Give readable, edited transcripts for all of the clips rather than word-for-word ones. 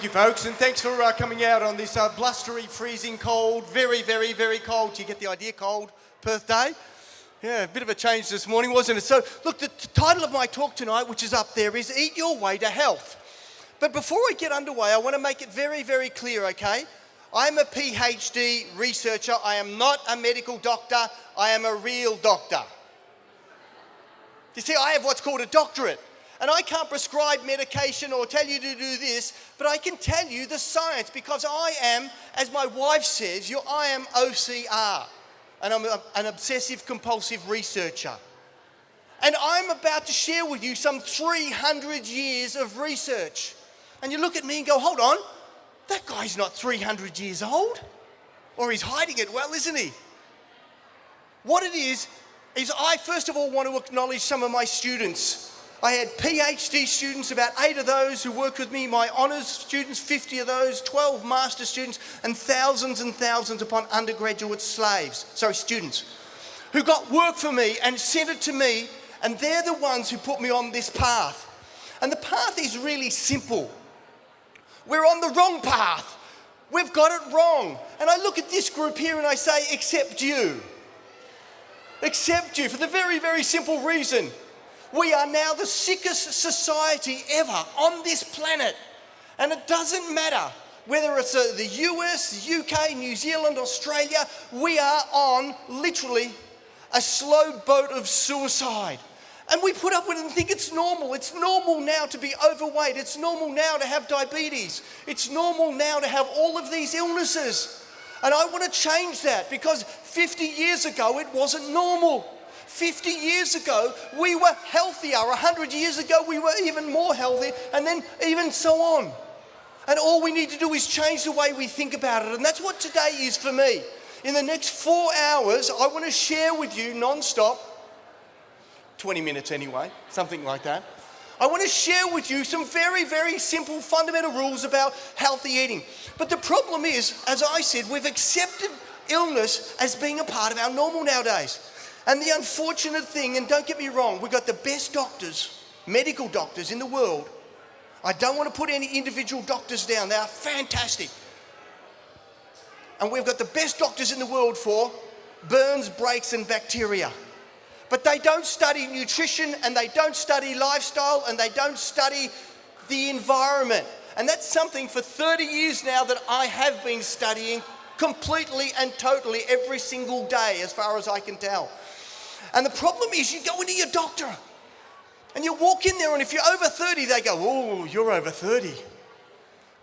Thank you, folks, and thanks for coming out on this blustery, freezing cold, very, very, very cold. You get the idea, cold Perth day? Yeah, a bit of a change this morning, wasn't it? So, look, the title of my talk tonight, which is up there, is Eat Your Way to Health. But before I get underway, I want to make it very, very clear, okay? I'm a PhD researcher. I am not a medical doctor. I am a real doctor. You see, I have what's called a doctorate. And I can't prescribe medication or tell you to do this, but I can tell you the science because I am, as my wife says, I am OCR, and I'm an obsessive compulsive researcher. And I'm about to share with you some 300 years of research. And you look at me and go, hold on, that guy's not 300 years old. Or he's hiding it well, isn't he? What it is I first of all want to acknowledge some of my students. I had PhD students, about 8 of those who worked with me, my honours students, 50 of those, 12 master students, and thousands upon undergraduate students, who got work for me and sent it to me, and they're the ones who put me on this path. And the path is really simple. We're on the wrong path. We've got it wrong. And I look at this group here and I say, except you. Except you, for the very, very simple reason. We are now the sickest society ever on this planet. And it doesn't matter whether it's the US, the UK, New Zealand, Australia, we are on literally a slow boat of suicide. And we put up with it and think it's normal. It's normal now to be overweight. It's normal now to have diabetes. It's normal now to have all of these illnesses. And I want to change that because 50 years ago it wasn't normal. 50 years ago, we were healthier. 100 years ago, we were even more healthy, and then even so on. And all we need to do is change the way we think about it. And that's what today is for me. In the next 4 hours, I want to share with you non-stop, 20 minutes anyway, something like that. I want to share with you some very, very simple fundamental rules about healthy eating. But the problem is, as I said, we've accepted illness as being a part of our normal nowadays. And the unfortunate thing, and don't get me wrong, we've got the best doctors, medical doctors in the world. I don't want to put any individual doctors down. They are fantastic. And we've got the best doctors in the world for burns, breaks, and bacteria. But they don't study nutrition, and they don't study lifestyle, and they don't study the environment. And that's something for 30 years now that I have been studying completely and totally every single day, as far as I can tell. And the problem is you go into your doctor and you walk in there, and if you're over 30, they go, oh, you're over 30.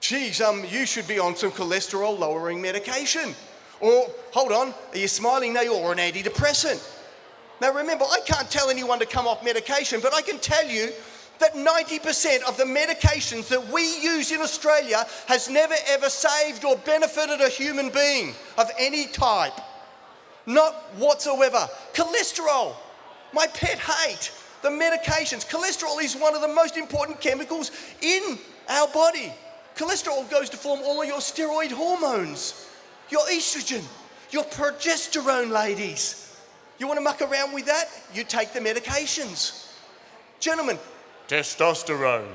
Geez, you should be on some cholesterol lowering medication. Or, hold on, are you smiling? No, you're an antidepressant. Now remember, I can't tell anyone to come off medication, but I can tell you that 90% of the medications that we use in Australia has never ever saved or benefited a human being of any type. Not whatsoever. Cholesterol, my pet hate. The medications. Cholesterol is one of the most important chemicals in our body. Cholesterol goes to form all of your steroid hormones, your estrogen, your progesterone, ladies. You want to muck around with that? You take the medications. Gentlemen, testosterone,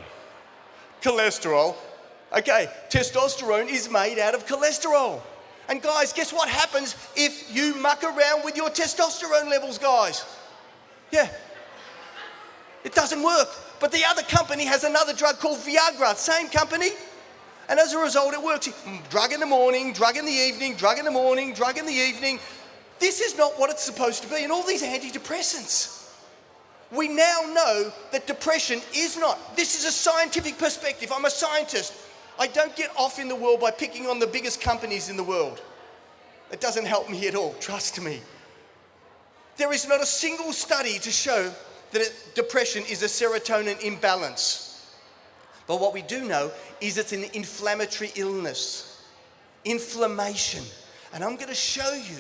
cholesterol. Okay, testosterone is made out of cholesterol. And guys, guess what happens if you muck around with your testosterone levels, guys? Yeah, it doesn't work. But the other company has another drug called Viagra, same company. And as a result, it works. Drug in the morning, drug in the evening, drug in the morning, drug in the evening. This is not what it's supposed to be. And all these antidepressants. We now know that depression is not. This is a scientific perspective. I'm a scientist. I don't get off in the world by picking on the biggest companies in the world. It doesn't help me at all, trust me. There is not a single study to show that depression is a serotonin imbalance. But what we do know is it's an inflammatory illness. Inflammation. And I'm going to show you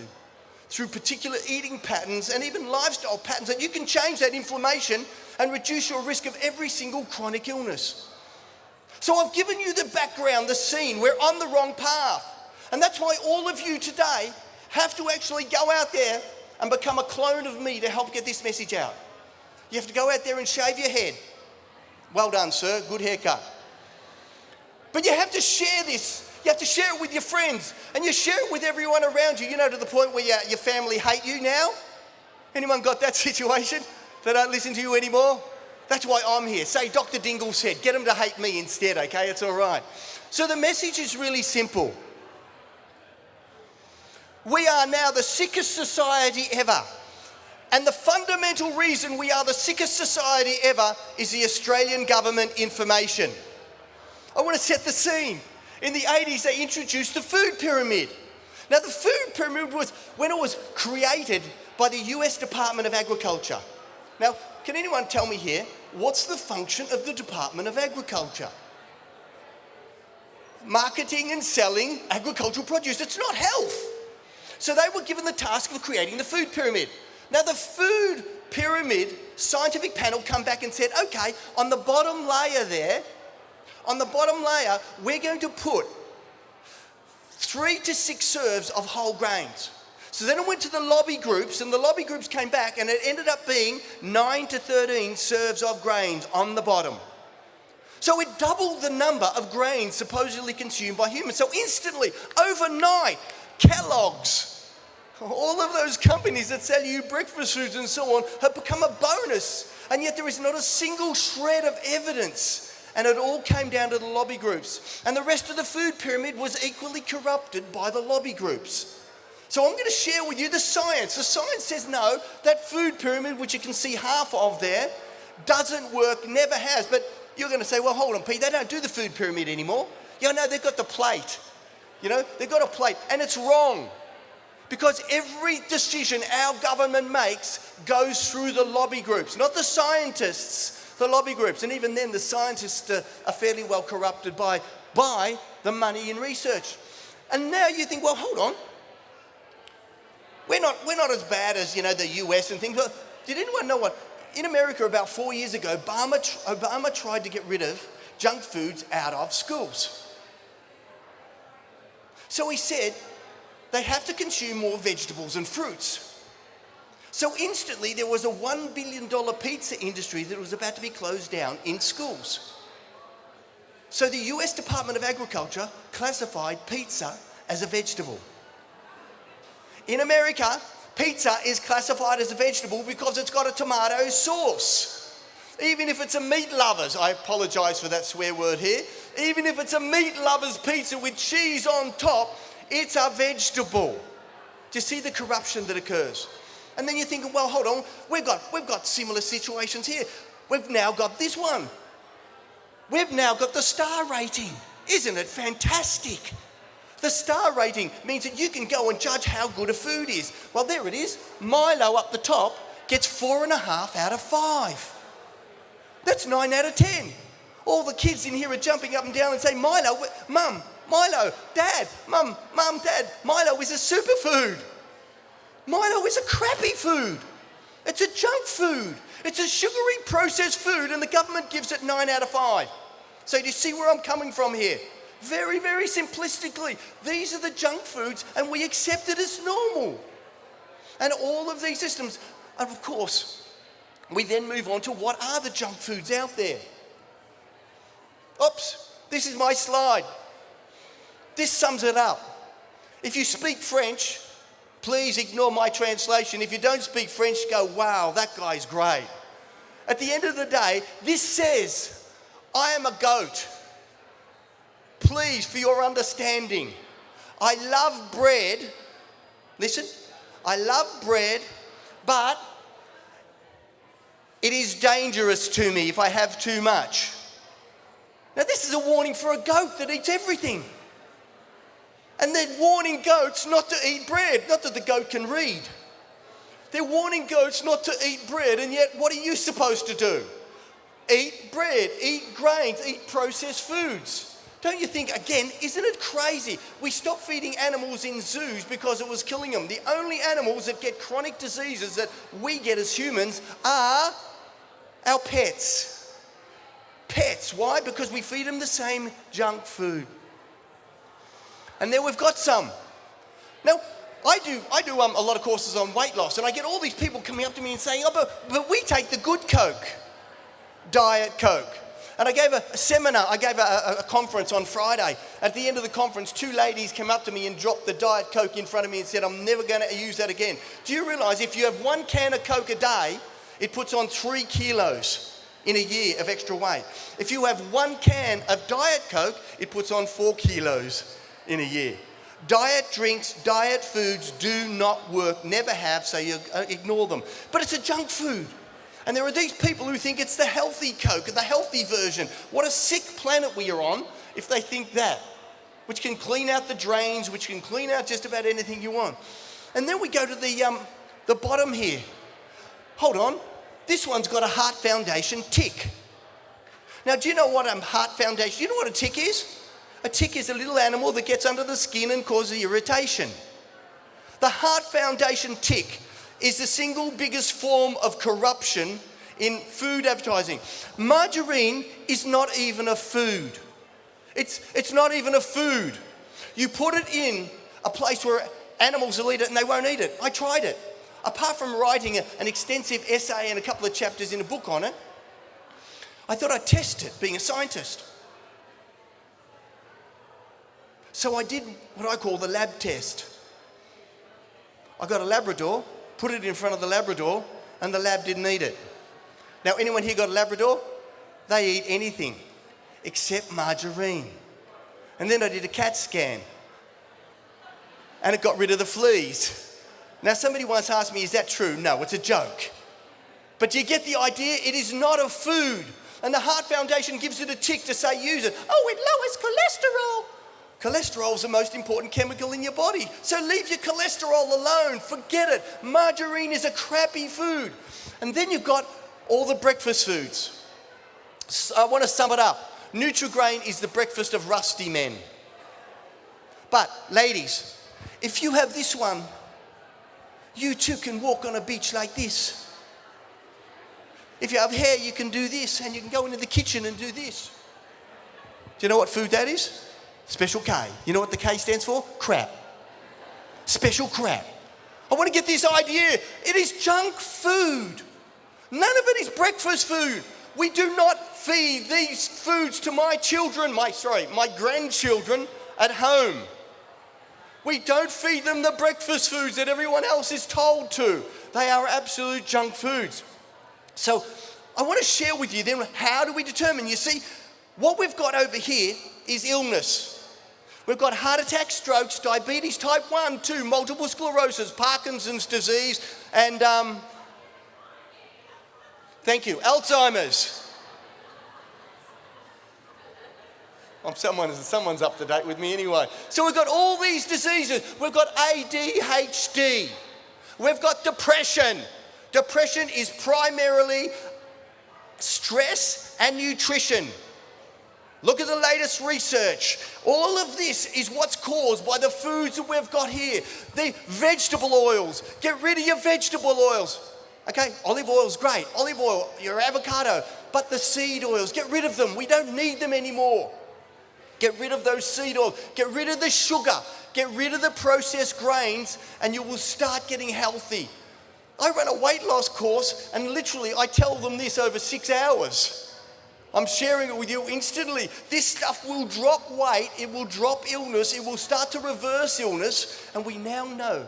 through particular eating patterns and even lifestyle patterns that you can change that inflammation and reduce your risk of every single chronic illness. So I've given you the background, the scene. We're on the wrong path. And that's why all of you today have to actually go out there and become a clone of me to help get this message out. You have to go out there and shave your head. Well done, sir. Good haircut. But you have to share this. You have to share it with your friends, and you share it with everyone around you, to the point where your family hate you now. Anyone got that situation? They don't listen to you anymore? That's why I'm here. Say Dr. Dingle said, get them to hate me instead, okay? It's all right. So the message is really simple. We are now the sickest society ever. And the fundamental reason we are the sickest society ever is the Australian government information. I want to set the scene. In the 80s, they introduced the food pyramid. Now, the food pyramid was when it was created by the US Department of Agriculture. Now, can anyone tell me here, what's the function of the Department of Agriculture? Marketing and selling agricultural produce. It's not health. So they were given the task of creating the food pyramid. Now, the food pyramid scientific panel come back and said, okay, on the bottom layer there, we're going to put 3 to 6 serves of whole grains. So then it went to the lobby groups, and the lobby groups came back, and it ended up being 9 to 13 serves of grains on the bottom. So it doubled the number of grains supposedly consumed by humans. So instantly, overnight, Kellogg's, all of those companies that sell you breakfast foods and so on have become a bonus. And yet there is not a single shred of evidence. And it all came down to the lobby groups. And the rest of the food pyramid was equally corrupted by the lobby groups. So I'm going to share with you the science. The science says no, that food pyramid, which you can see half of there, doesn't work, never has. But you're going to say, well, hold on, Pete, they don't do the food pyramid anymore. No, they've got the plate. They've got a plate, and it's wrong. Because every decision our government makes goes through the lobby groups, not the scientists. The lobby groups, and even then the scientists are fairly well corrupted by the money in research. And now you think, well, hold on, we're not as bad as the US and things. But did anyone know what? In America about 4 years ago, Obama tried to get rid of junk foods out of schools. So he said they have to consume more vegetables and fruits. So instantly there was a $1 billion pizza industry that was about to be closed down in schools. So the US Department of Agriculture classified pizza as a vegetable. In America, pizza is classified as a vegetable because it's got a tomato sauce. Even if it's a meat lover's, I apologise for that swear word here, even if it's a meat lover's pizza with cheese on top, it's a vegetable. Do you see the corruption that occurs? And then you're thinking, well, hold on, we've got similar situations here. We've now got this one. We've now got the star rating. Isn't it fantastic? The star rating means that you can go and judge how good a food is. Well, there it is. Milo up the top gets 4.5 out of 5. That's 9 out of 10. All the kids in here are jumping up and down and saying, Milo, Mum, Milo, Dad, Mum, Dad, Milo is a superfood. Milo is a crappy food. It's a junk food. It's a sugary processed food, and the government gives it 9 out of 5. So do you see where I'm coming from here? Very, very simplistically, these are the junk foods, and we accept it as normal. And all of these systems, and of course, we then move on to what are the junk foods out there. Oops, this is my slide. This sums it up. If you speak French, please ignore my translation. If you don't speak French, go, wow, that guy's great. At the end of the day, this says, I am a goat. Please, for your understanding, I love bread. Listen, I love bread, but it is dangerous to me if I have too much. Now, this is a warning for a goat that eats everything. And they're warning goats not to eat bread. Not that the goat can read. They're warning goats not to eat bread, and yet what are you supposed to do? Eat bread, eat grains, eat processed foods. Don't you think, again, isn't it crazy? We stopped feeding animals in zoos because it was killing them. The only animals that get chronic diseases that we get as humans are our pets. Pets, why? Because we feed them the same junk food. And there we've got some. Now, I do a lot of courses on weight loss, and I get all these people coming up to me and saying, oh, but we take the good Coke, Diet Coke. And I gave a seminar, I gave a conference on Friday. At the end of the conference, 2 ladies came up to me and dropped the Diet Coke in front of me and said, I'm never going to use that again. Do you realise if you have 1 can of Coke a day, it puts on 3 kilos in a year of extra weight. If you have 1 can of Diet Coke, it puts on 4 kilos in a year. Diet drinks, diet foods do not work, never have, so you ignore them. But it's a junk food. And there are these people who think it's the healthy Coke, the healthy version. What a sick planet we are on if they think that, which can clean out the drains, which can clean out just about anything you want. And then we go to the bottom here. Hold on, this one's got a heart foundation tick. Now, do you know what a heart foundation, do you know what a tick is? A tick is a little animal that gets under the skin and causes irritation. The heart foundation tick is the single biggest form of corruption in food advertising. Margarine is not even a food. It's not even a food. You put it in a place where animals will eat it and they won't eat it. I tried it. Apart from writing an extensive essay and a couple of chapters in a book on it, I thought I'd test it, being a scientist. So I did what I call the lab test. I got a Labrador, put it in front of the Labrador, and the lab didn't eat it. Now, anyone here got a Labrador? They eat anything except margarine. And then I did a CAT scan, and it got rid of the fleas. Now, somebody once asked me, is that true? No, it's a joke. But do you get the idea? It is not a food. And the Heart Foundation gives it a tick to say use it. Oh, it lowers cholesterol. Cholesterol is the most important chemical in your body. So leave your cholesterol alone. Forget it. Margarine is a crappy food. And then you've got all the breakfast foods. So I want to sum it up. Nutri-Grain is the breakfast of rusty men. But ladies, if you have this one, you too can walk on a beach like this. If you have hair, you can do this, and you can go into the kitchen and do this. Do you know what food that is? Special K. You know what the K stands for? Crap. Special crap. I want to get this idea. It is junk food. None of it is breakfast food. We do not feed these foods to my children, my grandchildren at home. We don't feed them the breakfast foods that everyone else is told to. They are absolute junk foods. So I want to share with you then, how do we determine? You see, what we've got over here is illness. We've got heart attacks, strokes, diabetes type 1, 2, multiple sclerosis, Parkinson's disease, and thank you, Alzheimer's. Someone's up to date with me anyway. So we've got all these diseases. We've got ADHD. We've got depression. Depression is primarily stress and nutrition. Look at the latest research. All of this is what's caused by the foods that we've got here. The vegetable oils. Get rid of your vegetable oils. Okay, olive oil's great. Olive oil, your avocado. But the seed oils, get rid of them. We don't need them anymore. Get rid of those seed oils. Get rid of the sugar. Get rid of the processed grains, and you will start getting healthy. I run a weight loss course, and literally I tell them this over 6 hours. I'm sharing it with you instantly. This stuff will drop weight, it will drop illness, it will start to reverse illness, and we now know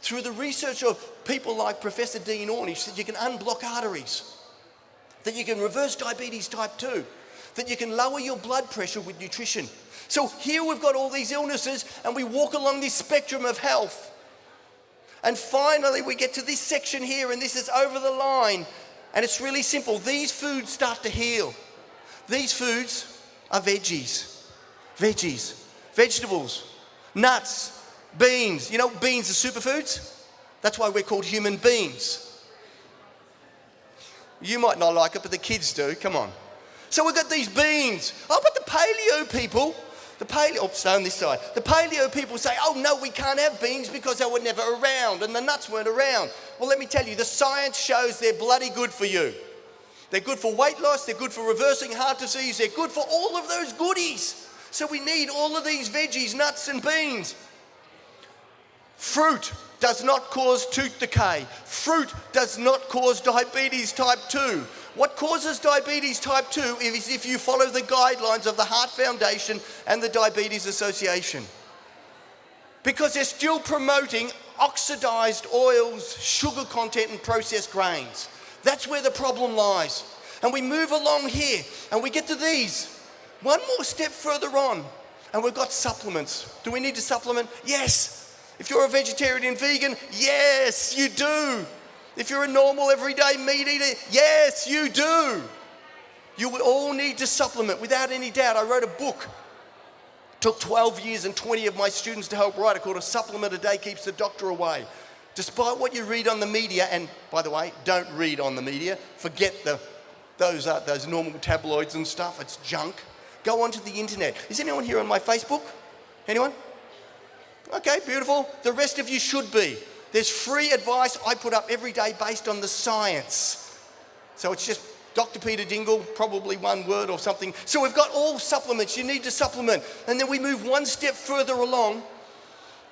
through the research of people like Professor Dean Ornish that you can unblock arteries, that you can reverse diabetes type 2, that you can lower your blood pressure with nutrition. So here we've got all these illnesses, and we walk along this spectrum of health. And finally we get to this section here, and this is over the line. And it's really simple. These foods start to heal. These foods are veggies. Veggies. Vegetables. Nuts. Beans. You know, beans are superfoods. That's why we're called human beings. You might not like it, but the kids do. Come on. So we've got these beans. Oh, but the paleo people, stay on this side. The paleo people say, oh no, we can't have beans because they were never around and the nuts weren't around. Well, let me tell you, the science shows they're bloody good for you. They're good for weight loss, they're good for reversing heart disease, they're good for all of those goodies. So we need all of these veggies, nuts and beans. Fruit does not cause tooth decay. Fruit does not cause diabetes type 2. What causes diabetes type 2 is if you follow the guidelines of the Heart Foundation and the Diabetes Association. Because they're still promoting oxidized oils, sugar content and processed grains. That's where the problem lies. And we move along here and we get to these. One more step further on and we've got supplements. Do we need to supplement? Yes. If you're a vegetarian and vegan, yes, you do. If you're a normal everyday meat eater, yes, you do. You will all need to supplement without any doubt. I wrote a book. Took 12 years and 20 of my students to help write it, called A Supplement a Day Keeps the Doctor Away. Despite what you read on the media, and by the way, don't read on the media, forget those normal tabloids and stuff, it's junk. Go onto the internet. Is anyone here on my Facebook? Anyone? Okay, beautiful. The rest of you should be. There's free advice I put up every day based on the science. So it's just Dr. Peter Dingle, probably one word or something. So we've got all supplements you need to supplement. And then we move one step further along,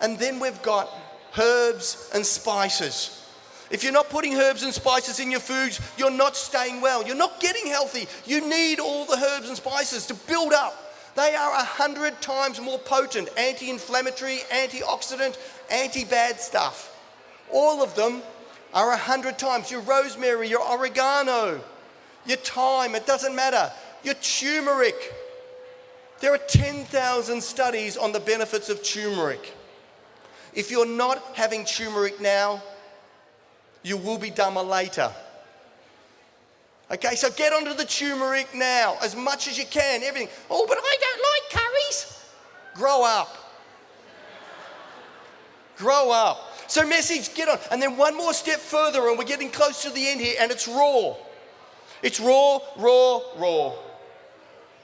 and then we've got herbs and spices. If you're not putting herbs and spices in your foods, you're not staying well. You're not getting healthy. You need all the herbs and spices to build up. They are 100 times more potent, anti-inflammatory, antioxidant, anti-bad stuff. All of them are 100 times. Your rosemary, your oregano, your thyme, it doesn't matter. Your turmeric. There are 10,000 studies on the benefits of turmeric. If you're not having turmeric now, you will be dumber later. Okay, so get onto the turmeric now, as much as you can, everything. Oh, but I don't like curries. Grow up. Grow up. So message, get on. And then one more step further, and we're getting close to the end here, and it's raw. It's raw, raw, raw.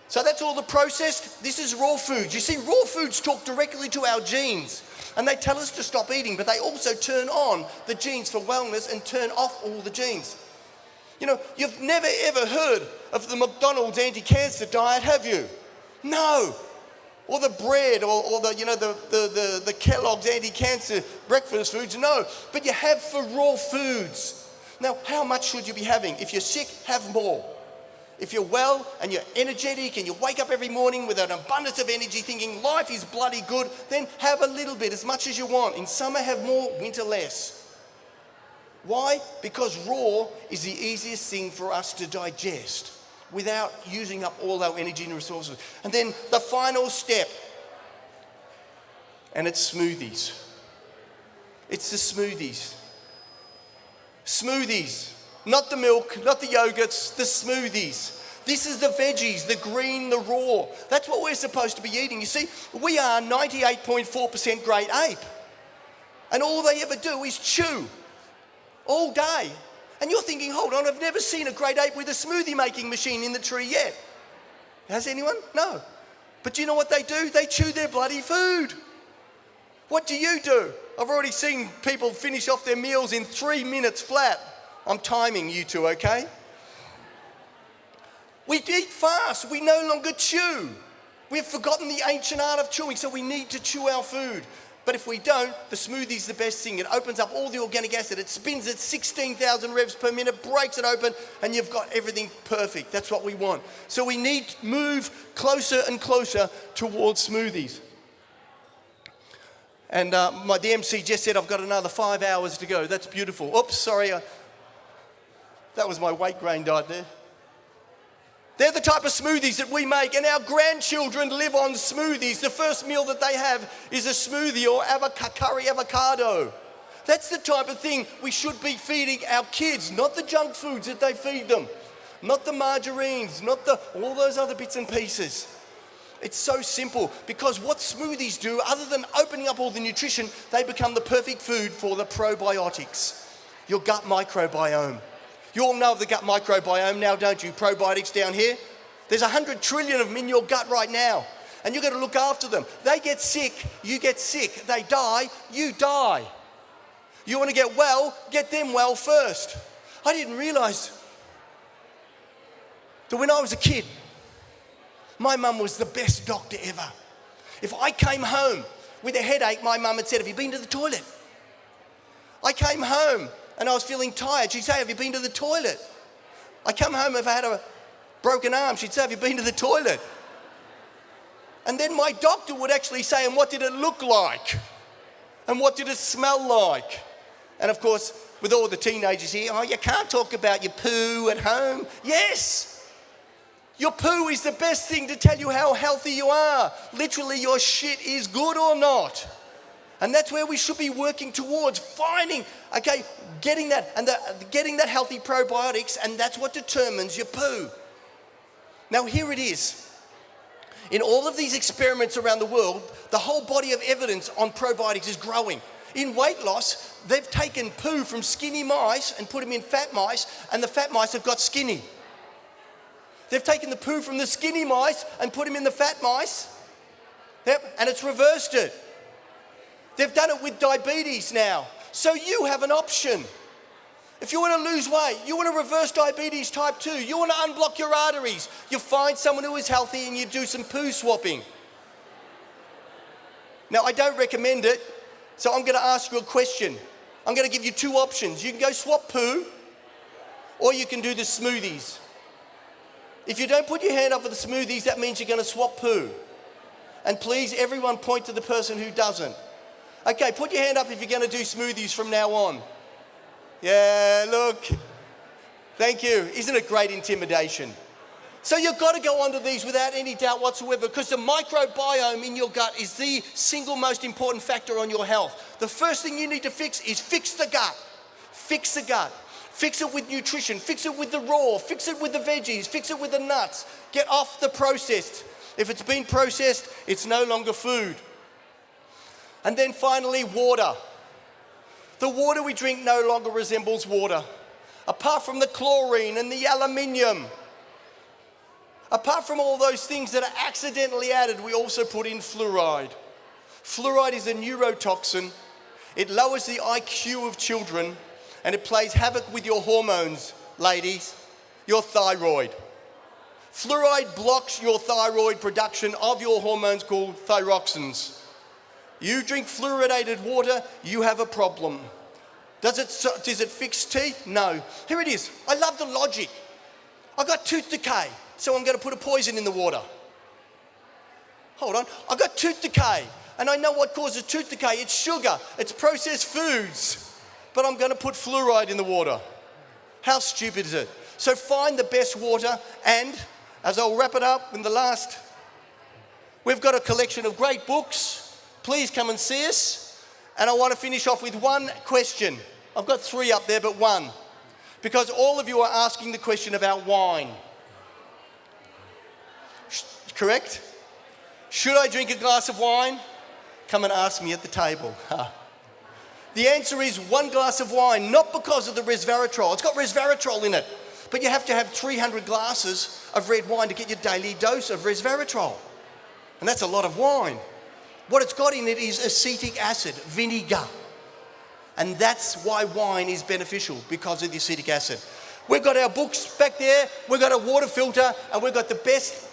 So that's all the processed. This is raw foods. You see, raw foods talk directly to our genes. And they tell us to stop eating, but they also turn on the genes for wellness and turn off all the genes. You know, you've never ever heard of the McDonald's anti-cancer diet, have you? No. Or the bread, or the Kellogg's anti-cancer breakfast foods, no. But you have for raw foods. Now, how much should you be having? If you're sick, have more. If you're well and you're energetic and you wake up every morning with an abundance of energy thinking life is bloody good, then have a little bit, as much as you want. In summer, have more, winter, less. Why? Because raw is the easiest thing for us to digest without using up all our energy and resources. And then the final step, and it's smoothies. It's the smoothies. Smoothies, not the milk, not the yogurts, the smoothies. This is the veggies, the green, the raw. That's what we're supposed to be eating. You see, we are 98.4% great ape. And all they ever do is chew all day. And you're thinking, hold on, I've never seen a great ape with a smoothie making machine in the tree yet. Has anyone? No. But do you know what they do? They chew their bloody food. What do you do? I've already seen people finish off their meals in 3 minutes flat. I'm timing you two, okay? We eat fast. We no longer chew. We've forgotten the ancient art of chewing, so we need to chew our food. But if we don't, the smoothie's the best thing. It opens up all the organic acid. It spins at 16,000 revs per minute, breaks it open, and you've got everything perfect. That's what we want. So we need to move closer and closer towards smoothies. And the MC just said I've got another 5 hours to go. That's beautiful. Oops, sorry. That was my weight gain diet there. They're the type of smoothies that we make, and our grandchildren live on smoothies. The first meal that they have is a smoothie or curry avocado. That's the type of thing we should be feeding our kids, not the junk foods that they feed them, not the margarines, not all those other bits and pieces. It's so simple, because what smoothies do, other than opening up all the nutrition, they become the perfect food for the probiotics, your gut microbiome. You all know of the gut microbiome now, don't you? Probiotics down here. There's 100 trillion of them in your gut right now, and you've got to look after them. They get sick, you get sick. They die, you die. You want to get well, get them well first. I didn't realise that when I was a kid, my mum was the best doctor ever. If I came home with a headache, my mum had said, have you been to the toilet? I came home and I was feeling tired. She'd say, have you been to the toilet? I come home, if I had a broken arm, she'd say, have you been to the toilet? And then my doctor would actually say, and what did it look like? And what did it smell like? And of course, with all the teenagers here, oh, you can't talk about your poo at home. Yes, your poo is the best thing to tell you how healthy you are. Literally, your shit is good or not. And that's where we should be working towards, finding, okay, getting that, and getting that healthy probiotics, and that's what determines your poo. Now here it is. In all of these experiments around the world, the whole body of evidence on probiotics is growing. In weight loss, they've taken poo from skinny mice and put them in fat mice, and the fat mice have got skinny. They've taken the poo from the skinny mice and put them in the fat mice, yep, and it's reversed it. They've done it with diabetes now. So you have an option. If you want to lose weight, you want to reverse diabetes type 2, you want to unblock your arteries, you find someone who is healthy and you do some poo swapping. Now, I don't recommend it, so I'm going to ask you a question. I'm going to give you two options. You can go swap poo, or you can do the smoothies. If you don't put your hand up for the smoothies, that means you're going to swap poo. And please, everyone point to the person who doesn't. Okay, put your hand up if you're going to do smoothies from now on. Yeah, look. Thank you. Isn't it great intimidation? So you've got to go onto these without any doubt whatsoever, because the microbiome in your gut is the single most important factor on your health. The first thing you need to fix is fix the gut. Fix the gut. Fix it with nutrition. Fix it with the raw. Fix it with the veggies. Fix it with the nuts. Get off the processed. If it's been processed, it's no longer food. And then finally, water. The water we drink no longer resembles water. Apart from the chlorine and the aluminium, apart from all those things that are accidentally added, we also put in fluoride. Fluoride is a neurotoxin. It lowers the IQ of children, and it plays havoc with your hormones, ladies, your thyroid. Fluoride blocks your thyroid production of your hormones called thyroxins. You drink fluoridated water, you have a problem. Does it fix teeth? No. Here it is. I love the logic. I got tooth decay, so I'm going to put a poison in the water. Hold on. I got tooth decay, and I know what causes tooth decay. It's sugar. It's processed foods. But I'm going to put fluoride in the water. How stupid is it? So find the best water, and as I'll wrap it up in the last, we've got a collection of great books. Please come and see us. And I want to finish off with one question. I've got three up there, but one. Because all of you are asking the question about wine. Correct? Should I drink a glass of wine? Come and ask me at the table. The answer is one glass of wine, not because of the resveratrol. It's got resveratrol in it. But you have to have 300 glasses of red wine to get your daily dose of resveratrol. And that's a lot of wine. What it's got in it is acetic acid, vinegar. And that's why wine is beneficial, because of the acetic acid. We've got our books back there, we've got a water filter, and we've got the best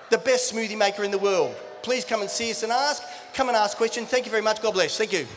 smoothie maker in the world. Please come and see us and ask. Come and ask questions. Thank you very much. God bless. Thank you.